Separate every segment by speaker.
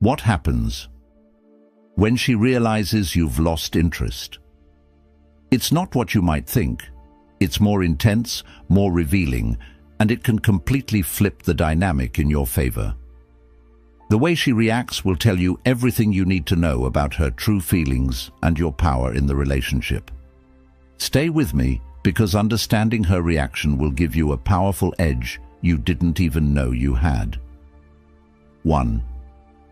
Speaker 1: What happens when she realizes you've lost interest? It's not what you might think. It's more intense, more revealing, and it can completely flip the dynamic in your favor. The way she reacts will tell you everything you need to know about her true feelings and your power in the relationship. Stay with me, because understanding her reaction will give you a powerful edge you didn't even know you had. 1.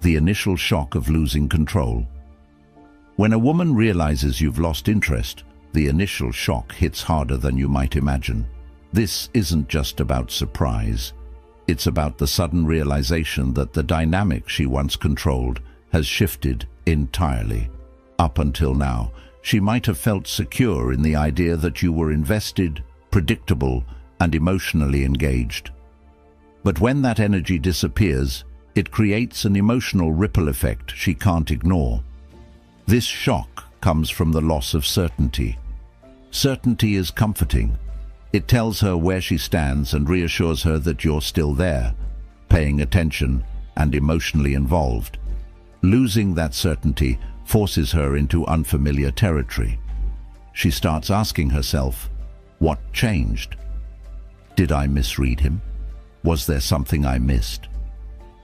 Speaker 1: The initial shock of losing control. When a woman realizes you've lost interest, the initial shock hits harder than you might imagine. This isn't just about surprise. It's about the sudden realization that the dynamic she once controlled has shifted entirely. Up until now, she might have felt secure in the idea that you were invested, predictable, and emotionally engaged. But when that energy disappears, it creates an emotional ripple effect she can't ignore. This shock comes from the loss of certainty. Certainty is comforting. It tells her where she stands and reassures her that you're still there, paying attention and emotionally involved. Losing that certainty forces her into unfamiliar territory. She starts asking herself, what changed? Did I misread him? Was there something I missed?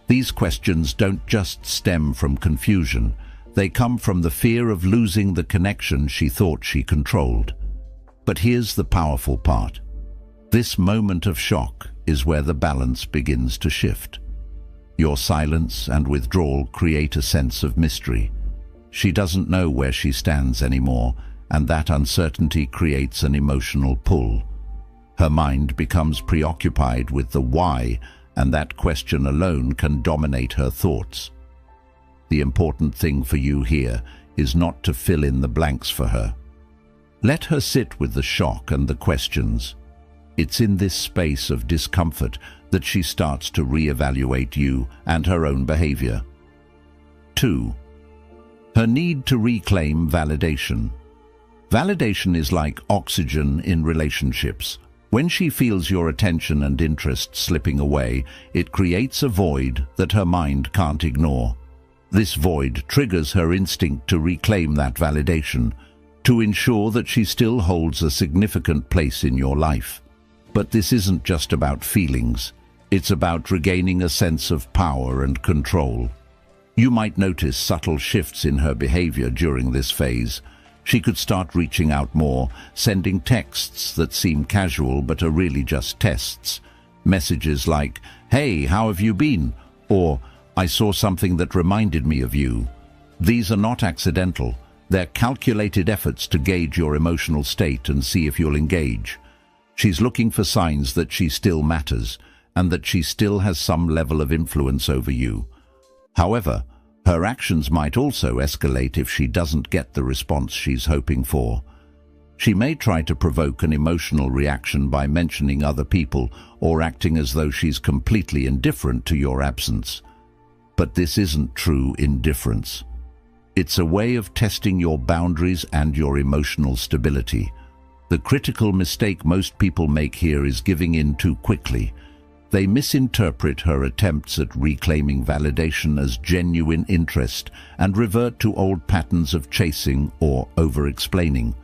Speaker 1: These questions don't just stem from confusion. They come from the fear of losing the connection she thought she controlled. But here's the powerful part. This moment of shock is where the balance begins to shift. Your silence and withdrawal create a sense of mystery. She doesn't know where she stands anymore, and that uncertainty creates an emotional pull. Her mind becomes preoccupied with the why, and that question alone can dominate her thoughts. The important thing for you here is not to fill in the blanks for her. Let her sit with the shock and the questions. It's in this space of discomfort that she starts to reevaluate you and her own behavior. 2. Her need to reclaim validation. Validation is like oxygen in relationships. When she feels your attention and interest slipping away, it creates a void that her mind can't ignore. This void triggers her instinct to reclaim that validation, to ensure that she still holds a significant place in your life. But this isn't just about feelings. It's about regaining a sense of power and control. You might notice subtle shifts in her behavior during this phase. She could start reaching out more, sending texts that seem casual but are really just tests. Messages like, "Hey, how have you been?" or "I saw something that reminded me of you." These are not accidental. They're calculated efforts to gauge your emotional state and see if you'll engage. She's looking for signs that she still matters and that she still has some level of influence over you. However, her actions might also escalate if she doesn't get the response she's hoping for. She may try to provoke an emotional reaction by mentioning other people or acting as though she's completely indifferent to your absence. But this isn't true indifference. It's a way of testing your boundaries and your emotional stability. The critical mistake most people make here is giving in too quickly. They misinterpret her attempts at reclaiming validation as genuine interest and revert to old patterns of chasing or over-explaining.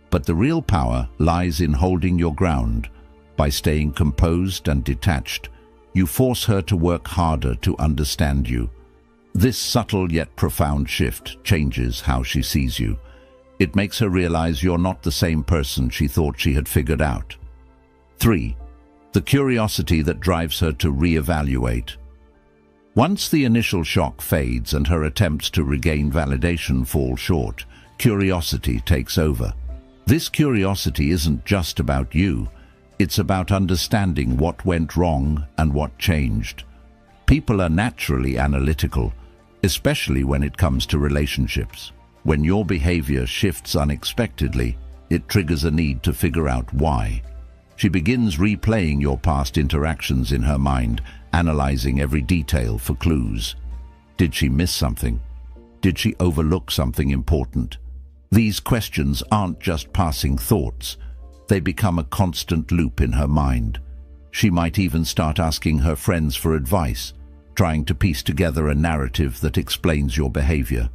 Speaker 1: But the real power lies in holding your ground. By staying composed and detached, you force her to work harder to understand you. This subtle yet profound shift changes how she sees you. It makes her realize you're not the same person she thought she had figured out. 3. The curiosity that drives her to reevaluate. Once the initial shock fades and her attempts to regain validation fall short, curiosity takes over. This curiosity isn't just about you. It's about understanding what went wrong and what changed. People are naturally analytical, especially when it comes to relationships. When your behavior shifts unexpectedly, it triggers a need to figure out why. She begins replaying your past interactions in her mind, analyzing every detail for clues. Did she miss something? Did she overlook something important? These questions aren't just passing thoughts. They become a constant loop in her mind. She might even start asking her friends for advice. trying to piece together a narrative that explains your behavior.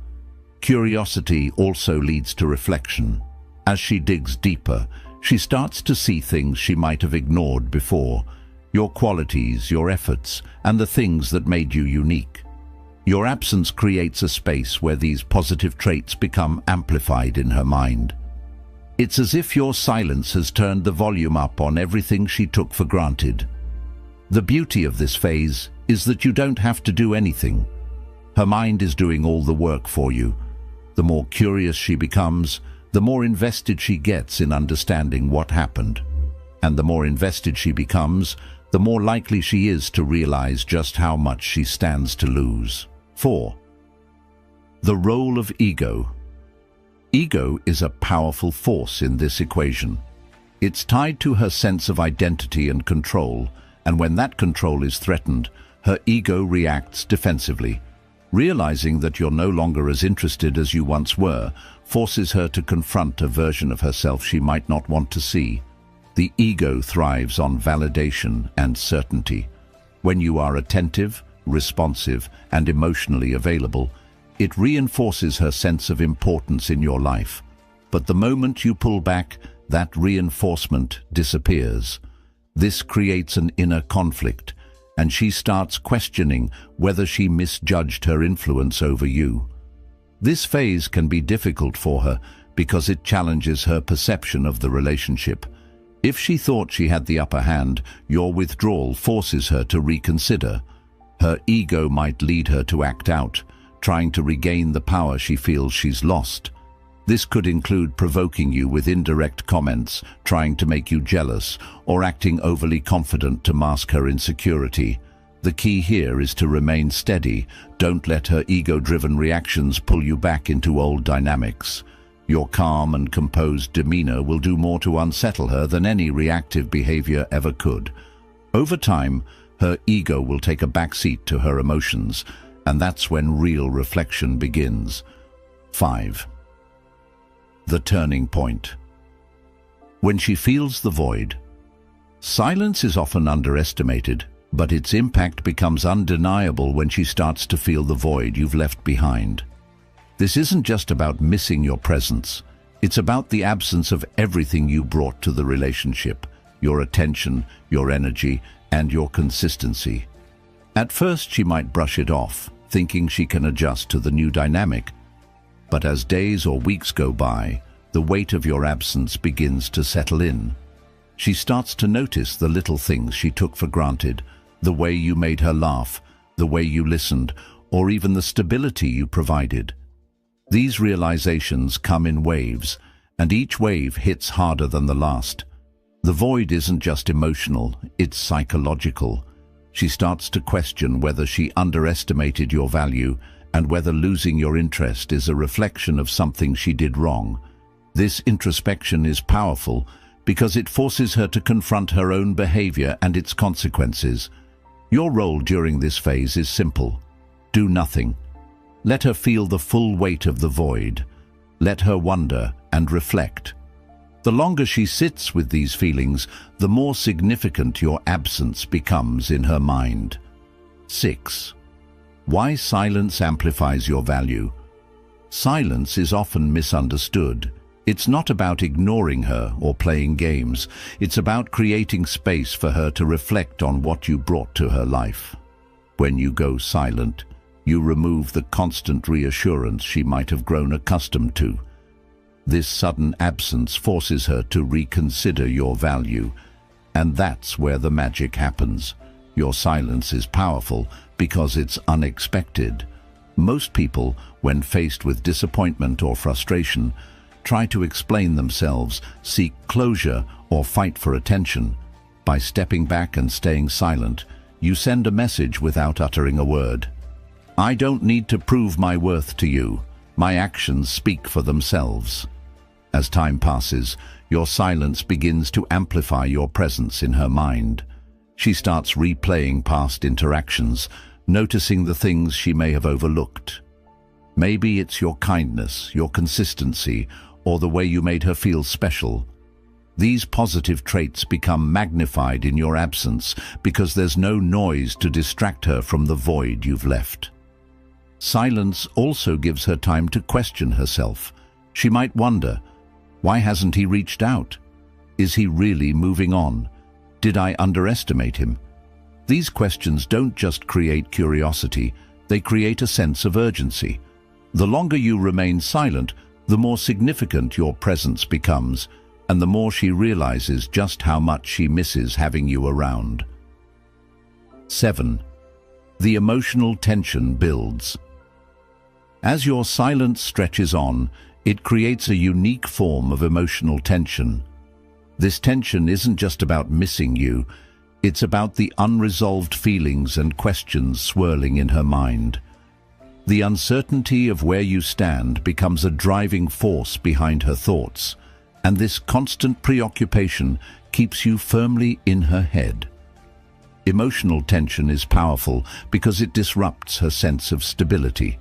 Speaker 1: Curiosity also leads to reflection. As she digs deeper, she starts to see things she might have ignored before, your qualities, your efforts, and the things that made you unique. Your absence creates a space where these positive traits become amplified in her mind. It's as if your silence has turned the volume up on everything she took for granted. The beauty of this phase is that you don't have to do anything. Her mind is doing all the work for you. The more curious she becomes, the more invested she gets in understanding what happened. And the more invested she becomes, the more likely she is to realize just how much she stands to lose. 4. The role of ego. Ego is a powerful force in this equation. It's tied to her sense of identity and control, and when that control is threatened, her ego reacts defensively. Realizing that you're no longer as interested as you once were forces her to confront a version of herself she might not want to see. The ego thrives on validation and certainty. When you are attentive, responsive, and emotionally available, it reinforces her sense of importance in your life. But the moment you pull back, that reinforcement disappears. This creates an inner conflict, and she starts questioning whether she misjudged her influence over you. This phase can be difficult for her because it challenges her perception of the relationship. If she thought she had the upper hand, your withdrawal forces her to reconsider. Her ego might lead her to act out, trying to regain the power she feels she's lost. This could include provoking you with indirect comments, trying to make you jealous, or acting overly confident to mask her insecurity. The key here is to remain steady. Don't let her ego-driven reactions pull you back into old dynamics. Your calm and composed demeanor will do more to unsettle her than any reactive behavior ever could. Over time, her ego will take a backseat to her emotions, and that's when real reflection begins. 5. The turning point. When she feels the void. Silence is often underestimated, but its impact becomes undeniable when she starts to feel the void you've left behind. This isn't just about missing your presence. It's about the absence of everything you brought to the relationship, your attention, your energy, and your consistency. At first, she might brush it off, thinking she can adjust to the new dynamic. But as days or weeks go by, the weight of your absence begins to settle in. She starts to notice the little things she took for granted, the way you made her laugh, the way you listened, or even the stability you provided. These realizations come in waves, and each wave hits harder than the last. The void isn't just emotional, it's psychological. She starts to question whether she underestimated your value and whether losing your interest is a reflection of something she did wrong. This introspection is powerful because it forces her to confront her own behavior and its consequences. Your role during this phase is simple. Do nothing. Let her feel the full weight of the void. Let her wonder and reflect. The longer she sits with these feelings, the more significant your absence becomes in her mind. 6. Why silence amplifies your value. Silence is often misunderstood. It's not about ignoring her or playing games. It's about creating space for her to reflect on what you brought to her life. When you go silent, you remove the constant reassurance she might have grown accustomed to. This sudden absence forces her to reconsider your value, and that's where the magic happens. Your silence is powerful because it's unexpected. Most people, when faced with disappointment or frustration, try to explain themselves, seek closure, or fight for attention. By stepping back and staying silent, you send a message without uttering a word. I don't need to prove my worth to you. My actions speak for themselves. As time passes, your silence begins to amplify your presence in her mind. She starts replaying past interactions, noticing the things she may have overlooked. Maybe it's your kindness, your consistency, or the way you made her feel special. These positive traits become magnified in your absence because there's no noise to distract her from the void you've left. Silence also gives her time to question herself. She might wonder, why hasn't he reached out? Is he really moving on? Did I underestimate him? These questions don't just create curiosity, they create a sense of urgency. The longer you remain silent, the more significant your presence becomes, and the more she realizes just how much she misses having you around. 7. The emotional tension builds. As your silence stretches on, it creates a unique form of emotional tension. This tension isn't just about missing you, it's about the unresolved feelings and questions swirling in her mind. The uncertainty of where you stand becomes a driving force behind her thoughts, and this constant preoccupation keeps you firmly in her head. Emotional tension is powerful because it disrupts her sense of stability.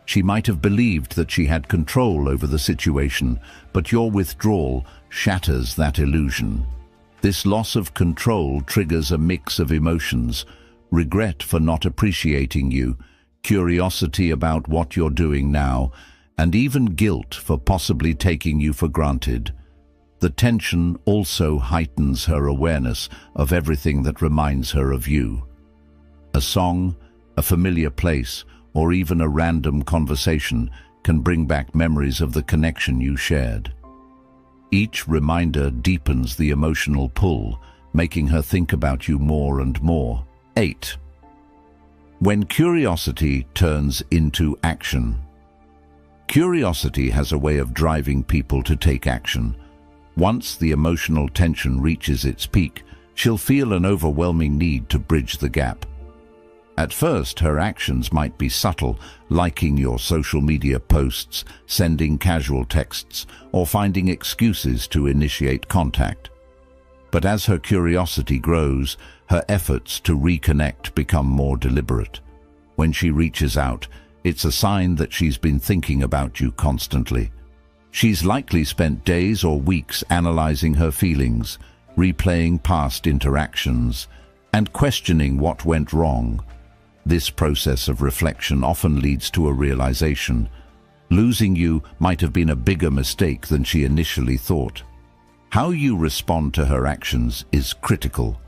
Speaker 1: She might have believed that she had control over the situation, but your withdrawal shatters that illusion. This loss of control triggers a mix of emotions: regret for not appreciating you, curiosity about what you're doing now, and even guilt for possibly taking you for granted. The tension also heightens her awareness of everything that reminds her of you. A song, a familiar place, or even a random conversation can bring back memories of the connection you shared. Each reminder deepens the emotional pull, making her think about you more and more. 8. When curiosity turns into action. Curiosity has a way of driving people to take action. Once the emotional tension reaches its peak, she'll feel an overwhelming need to bridge the gap. At first, her actions might be subtle, liking your social media posts, sending casual texts, or finding excuses to initiate contact. But as her curiosity grows, her efforts to reconnect become more deliberate. When she reaches out, it's a sign that she's been thinking about you constantly. She's likely spent days or weeks analyzing her feelings, replaying past interactions, and questioning what went wrong. This process of reflection often leads to a realization. Losing you might have been a bigger mistake than she initially thought. How you respond to her actions is critical.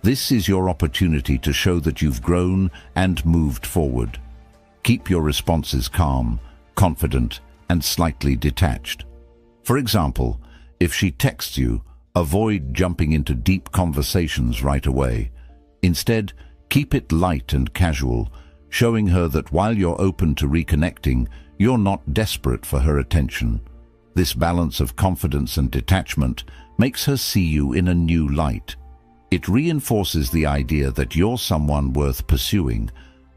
Speaker 1: This is your opportunity to show that you've grown and moved forward. Keep your responses calm, confident, and slightly detached. For example, if she texts you, avoid jumping into deep conversations right away. Instead, keep it light and casual, showing her that while you're open to reconnecting, you're not desperate for her attention. This balance of confidence and detachment makes her see you in a new light. It reinforces the idea that you're someone worth pursuing,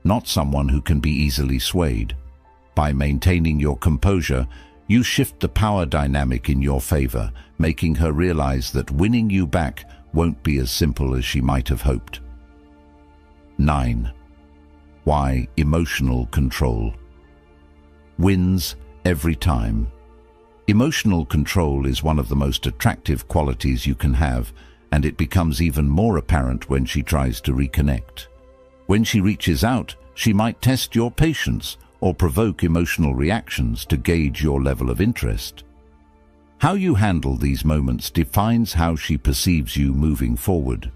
Speaker 1: not someone who can be easily swayed. By maintaining your composure, you shift the power dynamic in your favor, making her realize that winning you back won't be as simple as she might have hoped. 9. Why emotional control wins every time. Emotional control is one of the most attractive qualities you can have, and it becomes even more apparent when she tries to reconnect. When she reaches out, she might test your patience or provoke emotional reactions to gauge your level of interest. How you handle these moments defines how she perceives you moving forward.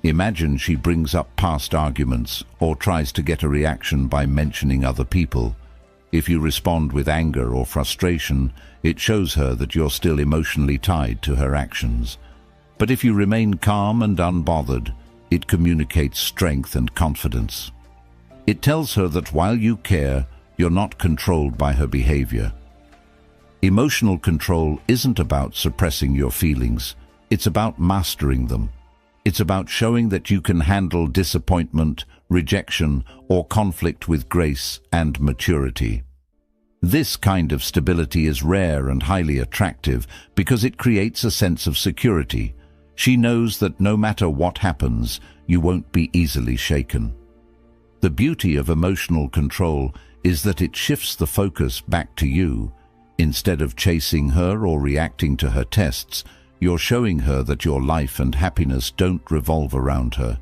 Speaker 1: Imagine she brings up past arguments or tries to get a reaction by mentioning other people. If you respond with anger or frustration, it shows her that you're still emotionally tied to her actions. But if you remain calm and unbothered, it communicates strength and confidence. It tells her that while you care, you're not controlled by her behavior. Emotional control isn't about suppressing your feelings, it's about mastering them. It's about showing that you can handle disappointment, rejection, or conflict with grace and maturity. This kind of stability is rare and highly attractive because it creates a sense of security. She knows that no matter what happens, you won't be easily shaken. The beauty of emotional control is that it shifts the focus back to you. Instead of chasing her or reacting to her tests, You're showing her that your life and happiness don't revolve around her.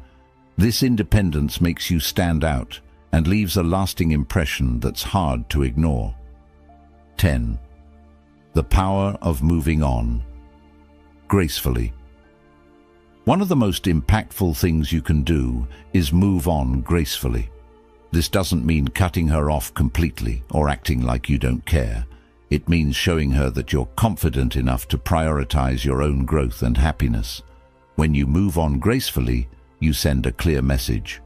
Speaker 1: This independence makes you stand out and leaves a lasting impression that's hard to ignore. 10. The power of moving on gracefully. One of the most impactful things you can do is move on gracefully. This doesn't mean cutting her off completely or acting like you don't care. It means showing her that you're confident enough to prioritize your own growth and happiness. When you move on gracefully, you send a clear message.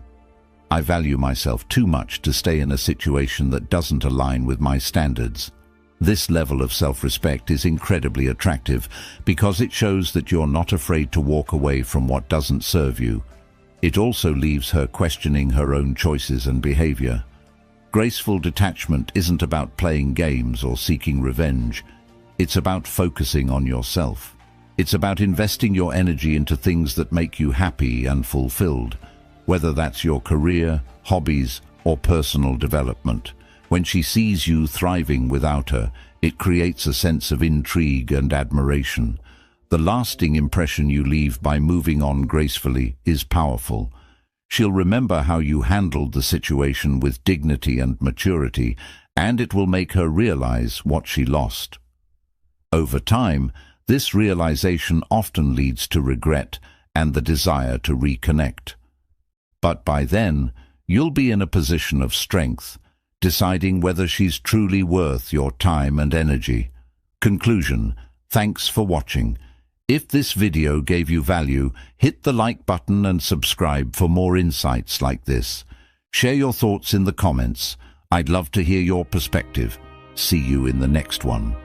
Speaker 1: I value myself too much to stay in a situation that doesn't align with my standards. This level of self-respect is incredibly attractive because it shows that you're not afraid to walk away from what doesn't serve you. It also leaves her questioning her own choices and behavior. Graceful detachment isn't about playing games or seeking revenge. It's about focusing on yourself. It's about investing your energy into things that make you happy and fulfilled, whether that's your career, hobbies, or personal development. When she sees you thriving without her, it creates a sense of intrigue and admiration. The lasting impression you leave by moving on gracefully is powerful. She'll remember how you handled the situation with dignity and maturity, and it will make her realize what she lost. Over time, this realization often leads to regret and the desire to reconnect. But by then, you'll be in a position of strength, deciding whether she's truly worth your time and energy. Conclusion: thanks for watching. If this video gave you value, hit the like button and subscribe for more insights like this. Share your thoughts in the comments. I'd love to hear your perspective. See you in the next one.